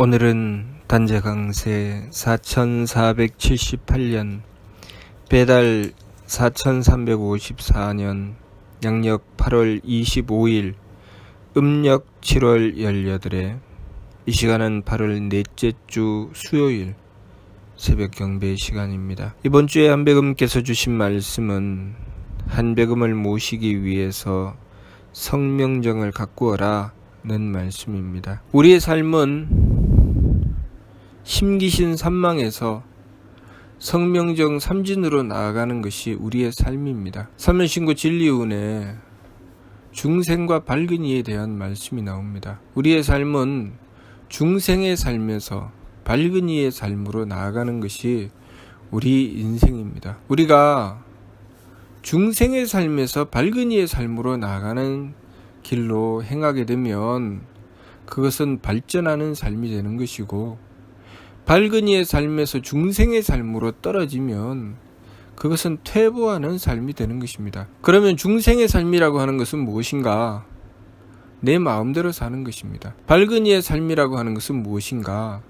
오늘은 단재 강세 4478년 배달 4354년 양력 8월 25일 음력 7월 18에 이 시간은 8월 넷째 주 수요일 새벽 경배 시간입니다. 이번 주에 한백음께서 주신 말씀은 한백음을 모시기 위해서 성명정을 가꾸어라 는 말씀입니다. 우리의 삶은 심기신 삼망에서 성명정 삼진으로 나아가는 것이 우리의 삶입니다. 삼면신구 진리운에 중생과 밝은 이에 대한 말씀이 나옵니다. 우리의 삶은 중생의 삶에서 밝은 이의 삶으로 나아가는 것이 우리 인생입니다. 우리가 중생의 삶에서 밝은 이의 삶으로 나아가는 길로 행하게 되면 그것은 발전하는 삶이 되는 것이고, 밝은 이의 삶에서 중생의 삶으로 떨어지면 그것은 퇴보하는 삶이 되는 것입니다. 그러면 중생의 삶이라고 하는 것은 무엇인가? 내 마음대로 사는 것입니다. 밝은 이의 삶이라고 하는 것은 무엇인가?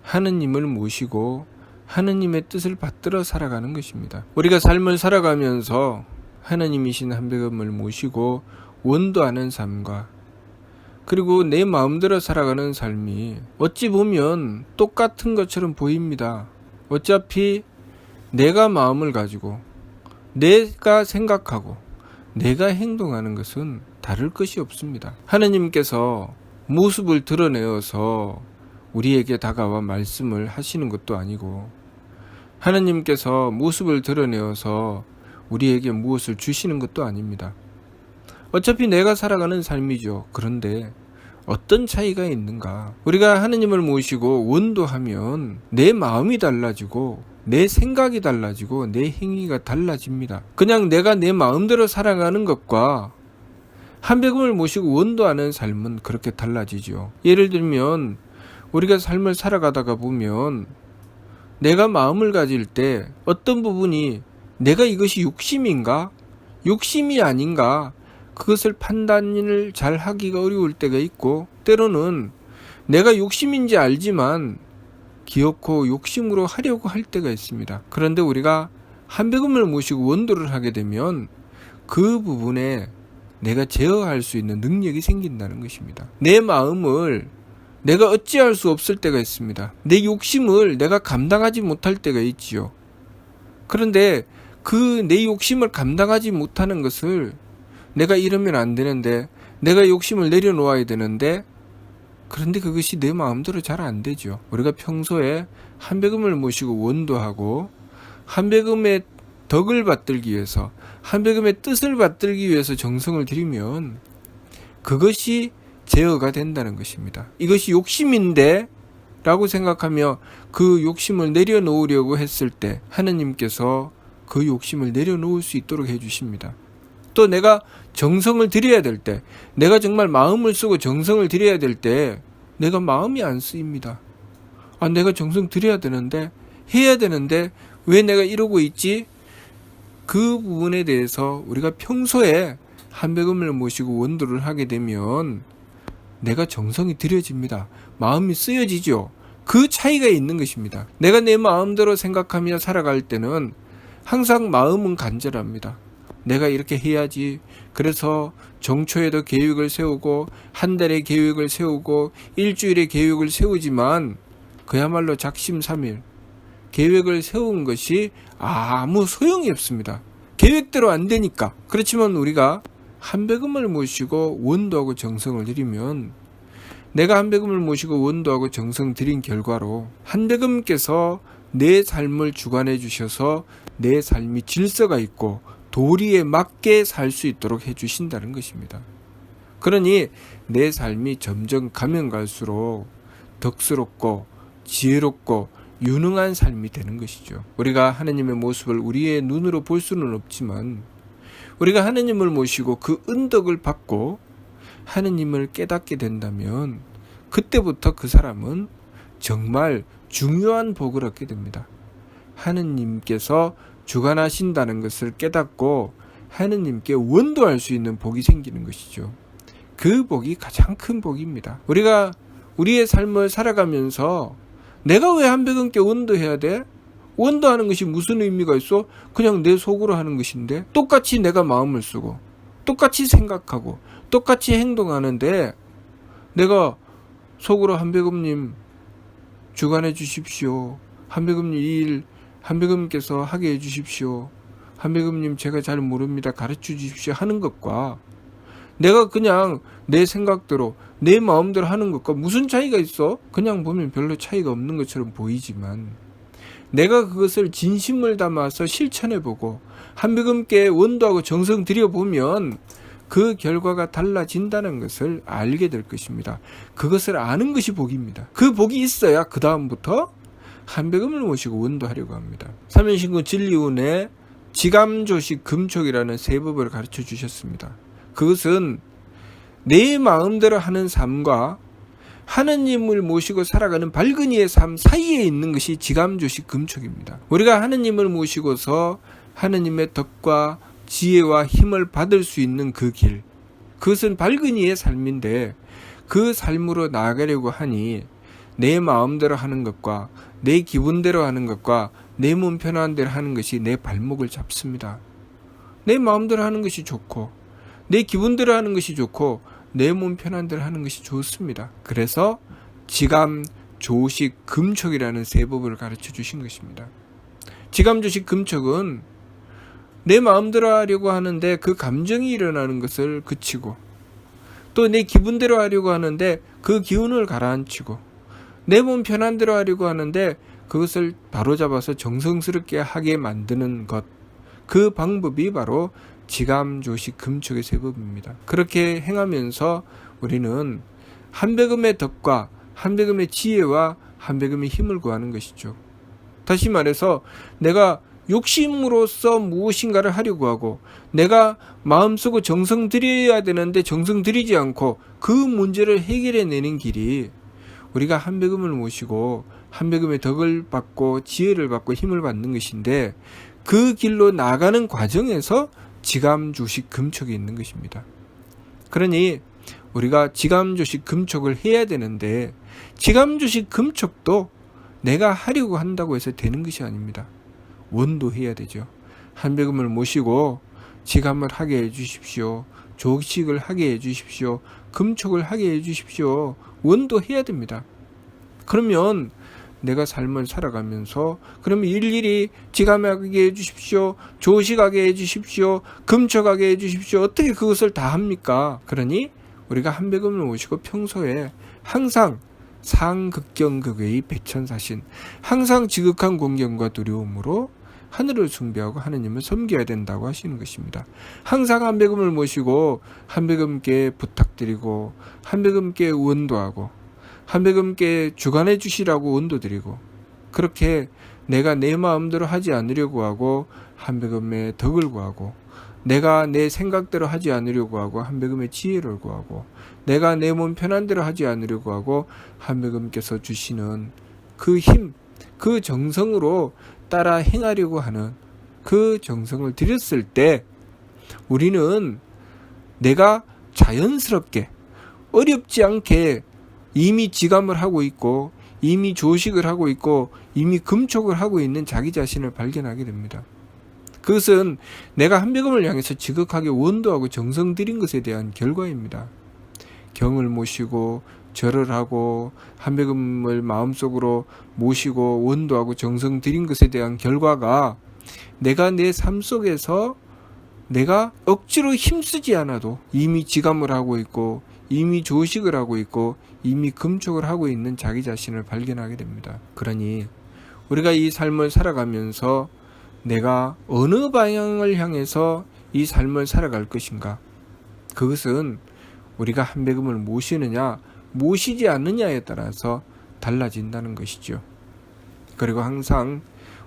하느님을 모시고 하느님의 뜻을 받들어 살아가는 것입니다. 우리가 삶을 살아가면서 하느님이신 한백음을 모시고 원도하는 삶과 그리고 내 마음대로 살아가는 삶이 어찌 보면 똑같은 것처럼 보입니다. 어차피 내가 마음을 가지고 내가 생각하고 내가 행동하는 것은 다를 것이 없습니다. 하느님께서 모습을 드러내어서 우리에게 다가와 말씀을 하시는 것도 아니고, 하느님께서 모습을 드러내어서 우리에게 무엇을 주시는 것도 아닙니다. 어차피 내가 살아가는 삶이죠. 그런데 어떤 차이가 있는가? 우리가 하느님을 모시고 원도하면 내 마음이 달라지고 내 생각이 달라지고 내 행위가 달라집니다. 그냥 내가 내 마음대로 살아가는 것과 한백음을 모시고 원도하는 삶은 그렇게 달라지죠. 예를 들면 우리가 삶을 살아가다가 보면 내가 마음을 가질 때 어떤 부분이 내가 이것이 욕심인가? 욕심이 아닌가? 그것을 판단을 잘 하기가 어려울 때가 있고, 때로는 내가 욕심인지 알지만 기어코 욕심으로 하려고 할 때가 있습니다. 그런데 우리가 한백음을 모시고 원도를 하게 되면 그 부분에 내가 제어할 수 있는 능력이 생긴다는 것입니다. 내 마음을 내가 어찌할 수 없을 때가 있습니다. 내 욕심을 내가 감당하지 못할 때가 있지요. 그런데 그 내 욕심을 감당하지 못하는 것을 내가 이러면 안 되는데, 내가 욕심을 내려놓아야 되는데, 그런데 그것이 내 마음대로 잘 안 되죠. 우리가 평소에 한백음을 모시고 원도하고 한백음의 덕을 받들기 위해서, 한백음의 뜻을 받들기 위해서 정성을 들이면 그것이 제어가 된다는 것입니다. 이것이 욕심인데 라고 생각하며 그 욕심을 내려놓으려고 했을 때 하느님께서 그 욕심을 내려놓을 수 있도록 해주십니다. 또 내가 정성을 들여야 될 때, 내가 정말 마음을 쓰고 정성을 들여야 될 때 내가 마음이 안 쓰입니다. 내가 정성 들여야 되는데, 해야 되는데 왜 내가 이러고 있지? 그 부분에 대해서 우리가 평소에 한백음을 모시고 원도를 하게 되면 내가 정성이 들여집니다. 마음이 쓰여지죠. 그 차이가 있는 것입니다. 내가 내 마음대로 생각하며 살아갈 때는 항상 마음은 간절합니다. 내가 이렇게 해야지. 그래서 정초에도 계획을 세우고 한 달의 계획을 세우고 일주일의 계획을 세우지만 그야말로 작심삼일 계획을 세운 것이 아무 소용이 없습니다. 계획대로 안 되니까. 그렇지만 우리가 한백음을 모시고 원도하고 정성을 들이면, 내가 한백음을 모시고 원도하고 정성 들인 결과로 한백음께서 내 삶을 주관해 주셔서 내 삶이 질서가 있고 도리에 맞게 살 수 있도록 해주신다는 것입니다. 그러니 내 삶이 점점 가면 갈수록 덕스럽고 지혜롭고 유능한 삶이 되는 것이죠. 우리가 하느님의 모습을 우리의 눈으로 볼 수는 없지만, 우리가 하느님을 모시고 그 은덕을 받고 하느님을 깨닫게 된다면 그때부터 그 사람은 정말 중요한 복을 얻게 됩니다. 하느님께서 주관하신다는 것을 깨닫고 하느님께 원도할 수 있는 복이 생기는 것이죠. 그 복이 가장 큰 복입니다. 우리가 우리의 삶을 살아가면서 내가 왜 한백음께 원도해야 돼? 원도하는 것이 무슨 의미가 있어? 그냥 내 속으로 하는 것인데 똑같이 내가 마음을 쓰고 똑같이 생각하고 똑같이 행동하는데 내가 속으로 한백음님 주관해 주십시오. 한백음님 이 일 한백음께서 하게 해 주십시오. 한백음님 제가 잘 모릅니다. 가르쳐 주십시오 하는 것과 내가 그냥 내 생각대로 내 마음대로 하는 것과 무슨 차이가 있어? 그냥 보면 별로 차이가 없는 것처럼 보이지만 내가 그것을 진심을 담아서 실천해보고 한백음께 원도하고 정성 들여보면 그 결과가 달라진다는 것을 알게 될 것입니다. 그것을 아는 것이 복입니다. 그 복이 있어야 그 다음부터 한백음을 모시고 원도하려고 합니다. 삼연신구 진리운에 지감조식 금촉이라는 세법을 가르쳐 주셨습니다. 그것은 내 마음대로 하는 삶과 하느님을 모시고 살아가는 발근이의 삶 사이에 있는 것이 지감조식 금촉입니다. 우리가 하느님을 모시고서 하느님의 덕과 지혜와 힘을 받을 수 있는 그 길, 그것은 발근이의 삶인데 그 삶으로 나아가려고 하니 내 마음대로 하는 것과 내 기분대로 하는 것과 내 몸 편한 대로 하는 것이 내 발목을 잡습니다. 내 마음대로 하는 것이 좋고 내 기분대로 하는 것이 좋고 내 몸 편한 대로 하는 것이 좋습니다. 그래서 지감, 조식, 금촉이라는 세법을 가르쳐 주신 것입니다. 지감, 조식, 금촉은 내 마음대로 하려고 하는데 그 감정이 일어나는 것을 그치고 또 내 기분대로 하려고 하는데 그 기운을 가라앉히고 내 몸 편한 대로 하려고 하는데 그것을 바로잡아서 정성스럽게 하게 만드는 것, 그 방법이 바로 지감, 조식, 금촉의 세법입니다. 그렇게 행하면서 우리는 한백음의 덕과 한백음의 지혜와 한백음의 힘을 구하는 것이죠. 다시 말해서 내가 욕심으로써 무엇인가를 하려고 하고 내가 마음쓰고 정성 들여야 되는데 정성 들이지 않고 그 문제를 해결해내는 길이 우리가 한백음을 모시고 한백음의 덕을 받고 지혜를 받고 힘을 받는 것인데 그 길로 나가는 과정에서 지감, 조식, 금촉이 있는 것입니다. 그러니 우리가 지감, 조식, 금촉을 해야 되는데 지감, 조식, 금촉도 내가 하려고 한다고 해서 되는 것이 아닙니다. 원도해야 되죠. 한백음을 모시고 지감을 하게 해주십시오. 조식을 하게 해주십시오. 금촉을 하게 해주십시오. 원도해야 됩니다. 그러면 내가 삶을 살아가면서 그러면 일일이 지감하게 해주십시오. 조식하게 해주십시오. 금촉하게 해주십시오. 어떻게 그것을 다 합니까? 그러니 우리가 한백음을 모시고 평소에 항상 상극경극의 백천사신, 항상 지극한 공경과 두려움으로 하늘을 숭배하고 하느님을 섬겨야 된다고 하시는 것입니다. 항상 한백음을 모시고 한백음께 부탁드리고 한백음께 원도하고 한백음께 주관해 주시라고 원도드리고 그렇게 내가 내 마음대로 하지 않으려고 하고 한백음의 덕을 구하고 내가 내 생각대로 하지 않으려고 하고 한백음의 지혜를 구하고 내가 내 몸 편한 대로 하지 않으려고 하고 한백음께서 주시는 그 힘, 그 정성으로 따라 행하려고 하는 그 정성을 들였을 때 우리는 내가 자연스럽게 어렵지 않게 이미 지감을 하고 있고 이미 조식을 하고 있고 이미 금촉을 하고 있는 자기 자신을 발견하게 됩니다. 그것은 내가 한백음을 향해서 지극하게 원도하고 정성 들인 것에 대한 결과입니다. 경을 모시고 절을 하고 한백음을 마음속으로 모시고 원도하고 정성 들인 것에 대한 결과가 내가 내 삶 속에서 내가 억지로 힘쓰지 않아도 이미 지감을 하고 있고 이미 조식을 하고 있고 이미 금촉을 하고 있는 자기 자신을 발견하게 됩니다. 그러니 우리가 이 삶을 살아가면서 내가 어느 방향을 향해서 이 삶을 살아갈 것인가, 그것은 우리가 한백음을 모시느냐 모시지 않느냐에 따라서 달라진다는 것이죠. 그리고 항상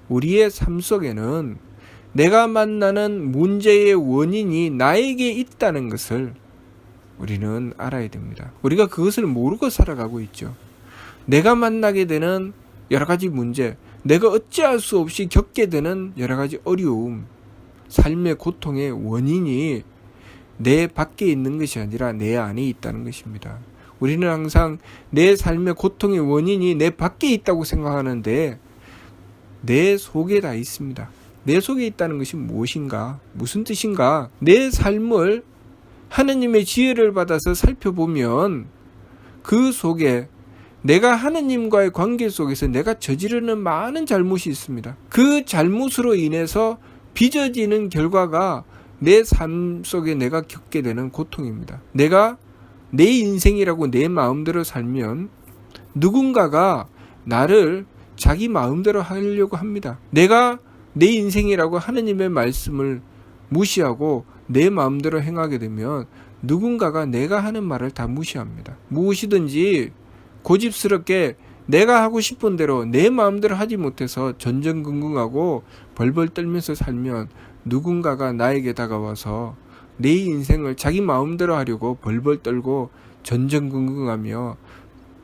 우리의 삶 속에는 내가 만나는 문제의 원인이 나에게 있다는 것을 우리는 알아야 됩니다. 우리가 그것을 모르고 살아가고 있죠. 내가 만나게 되는 여러 가지 문제, 내가 어찌할 수 없이 겪게 되는 여러 가지 어려움, 삶의 고통의 원인이 내 밖에 있는 것이 아니라 내 안에 있다는 것입니다. 우리는 항상 내 삶의 고통의 원인이 내 밖에 있다고 생각하는데 내 속에 다 있습니다. 내 속에 있다는 것이 무엇인가? 무슨 뜻인가? 내 삶을 하느님의 지혜를 받아서 살펴보면 그 속에 내가 하느님과의 관계 속에서 내가 저지르는 많은 잘못이 있습니다. 그 잘못으로 인해서 빚어지는 결과가 내 삶 속에 내가 겪게 되는 고통입니다. 내가 내 인생이라고 내 마음대로 살면 누군가가 나를 자기 마음대로 하려고 합니다. 내가 내 인생이라고 하느님의 말씀을 무시하고 내 마음대로 행하게 되면 누군가가 내가 하는 말을 다 무시합니다. 무엇이든지 고집스럽게 내가 하고 싶은 대로 내 마음대로 하지 못해서 전전긍긍하고 벌벌 떨면서 살면 누군가가 나에게 다가와서 내 인생을 자기 마음대로 하려고 벌벌 떨고 전전긍긍하며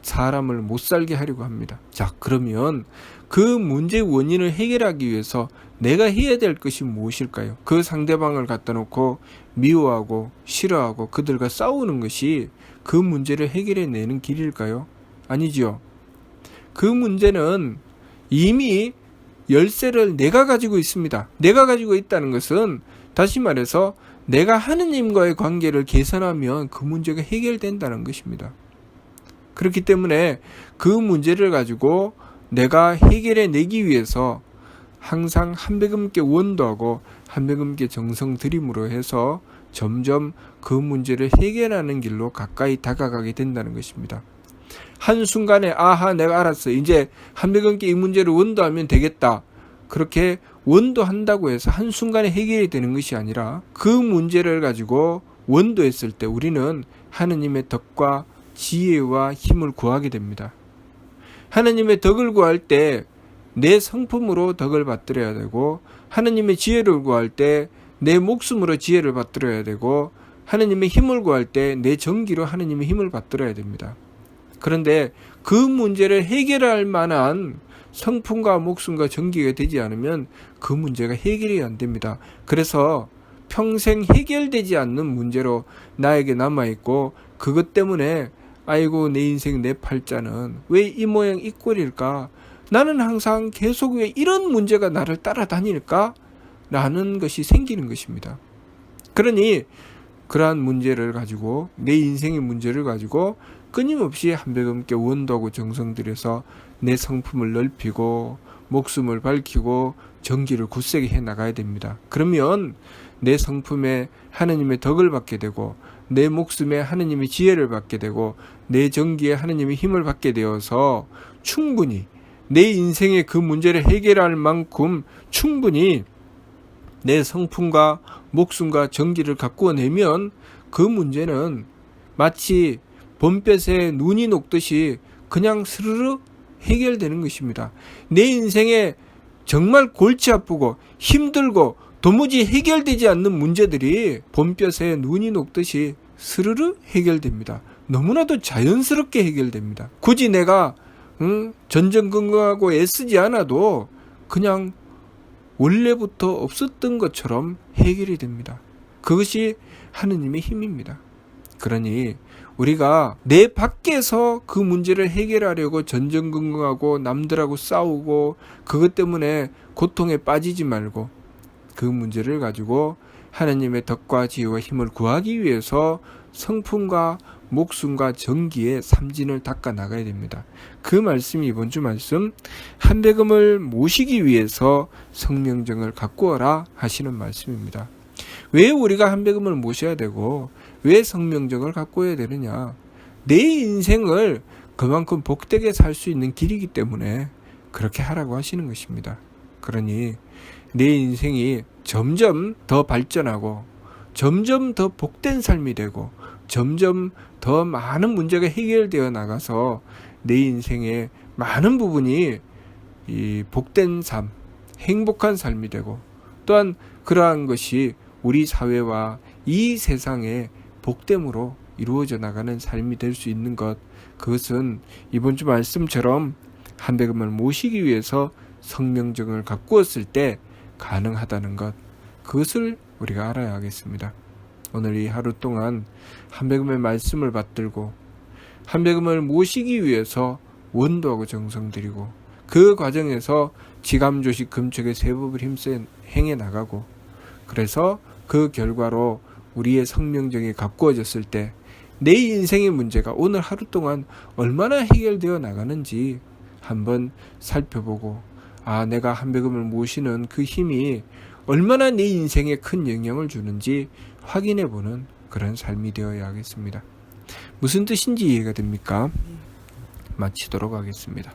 사람을 못 살게 하려고 합니다. 자, 그러면 그 문제의 원인을 해결하기 위해서 내가 해야 될 것이 무엇일까요? 그 상대방을 갖다 놓고 미워하고 싫어하고 그들과 싸우는 것이 그 문제를 해결해내는 길일까요? 아니지요. 그 문제는 이미 열쇠를 내가 가지고 있습니다. 내가 가지고 있다는 것은 다시 말해서 내가 하느님과의 관계를 개선하면 그 문제가 해결된다는 것입니다. 그렇기 때문에 그 문제를 가지고 내가 해결해내기 위해서 항상 한배금께 원도하고 한배금께 정성 들임으로 해서 점점 그 문제를 해결하는 길로 가까이 다가가게 된다는 것입니다. 한순간에 아하 내가 알았어. 이제 한배금께 이 문제를 원도하면 되겠다. 그렇게 원도한다고 해서 한순간에 해결이 되는 것이 아니라 그 문제를 가지고 원도했을 때 우리는 하느님의 덕과 지혜와 힘을 구하게 됩니다. 하느님의 덕을 구할 때 내 성품으로 덕을 받들어야 되고 하느님의 지혜를 구할 때 내 목숨으로 지혜를 받들어야 되고 하느님의 힘을 구할 때 내 정기로 하느님의 힘을 받들어야 됩니다. 그런데 그 문제를 해결할 만한 성품과 목숨과 정기가 되지 않으면 그 문제가 해결이 안 됩니다. 그래서 평생 해결되지 않는 문제로 나에게 남아있고 그것 때문에 아이고 내 인생 내 팔자는 왜 이 모양 이 꼴일까? 나는 항상 계속 왜 이런 문제가 나를 따라다닐까? 라는 것이 생기는 것입니다. 그러니 그러한 문제를 가지고 내 인생의 문제를 가지고 끊임없이 한배금께 원도하고 정성 들여서 내 성품을 넓히고 목숨을 밝히고 정기를 굳세게 해나가야 됩니다. 그러면 내 성품에 하느님의 덕을 받게 되고 내 목숨에 하느님의 지혜를 받게 되고 내 정기에 하느님의 힘을 받게 되어서 충분히 내 인생의 그 문제를 해결할 만큼 충분히 내 성품과 목숨과 정기를 가꾸어내면 그 문제는 마치 봄볕에 눈이 녹듯이 그냥 스르르 해결되는 것입니다. 내 인생에 정말 골치 아프고 힘들고 도무지 해결되지 않는 문제들이 봄볕에 눈이 녹듯이 스르르 해결됩니다. 너무나도 자연스럽게 해결됩니다. 굳이 내가 전전긍긍하고 애쓰지 않아도 그냥 원래부터 없었던 것처럼 해결이 됩니다. 그것이 하느님의 힘입니다. 그러니 우리가 내 밖에서 그 문제를 해결하려고 전전긍긍하고 남들하고 싸우고 그것 때문에 고통에 빠지지 말고 그 문제를 가지고 하느님의 덕과 지혜와 힘을 구하기 위해서 성품과 목숨과 정기에 삼진을 닦아 나가야 됩니다. 그 말씀이 이번 주 말씀 한배금을 모시기 위해서 성명정을 가꾸어라 하시는 말씀입니다. 왜 우리가 한배금을 모셔야 되고 왜 성명정을 가꾸어야 되느냐? 내 인생을 그만큼 복되게 살 수 있는 길이기 때문에 그렇게 하라고 하시는 것입니다. 그러니 내 인생이 점점 더 발전하고 점점 더 복된 삶이 되고 점점 더 많은 문제가 해결되어 나가서 내 인생의 많은 부분이 이 복된 삶, 행복한 삶이 되고 또한 그러한 것이 우리 사회와 이 세상의 복됨으로 이루어져 나가는 삶이 될 수 있는 것, 그것은 이번 주 말씀처럼 한배금을 모시기 위해서 성명정을 가꾸었을 때 가능하다는 것, 그것을 우리가 알아야 하겠습니다. 오늘 이 하루 동안 한배금의 말씀을 받들고 한백음을 모시기 위해서 원도하고 정성 들이고 그 과정에서 지감조식 금촉의 세법을 힘써 행해 나가고 그래서 그 결과로 우리의 성명정이 가꾸어졌을 때 내 인생의 문제가 오늘 하루 동안 얼마나 해결되어 나가는지 한번 살펴보고 내가 한백음을 모시는 그 힘이 얼마나 내 인생에 큰 영향을 주는지 확인해보는 그런 삶이 되어야 하겠습니다. 무슨 뜻인지 이해가 됩니까? 마치도록 하겠습니다.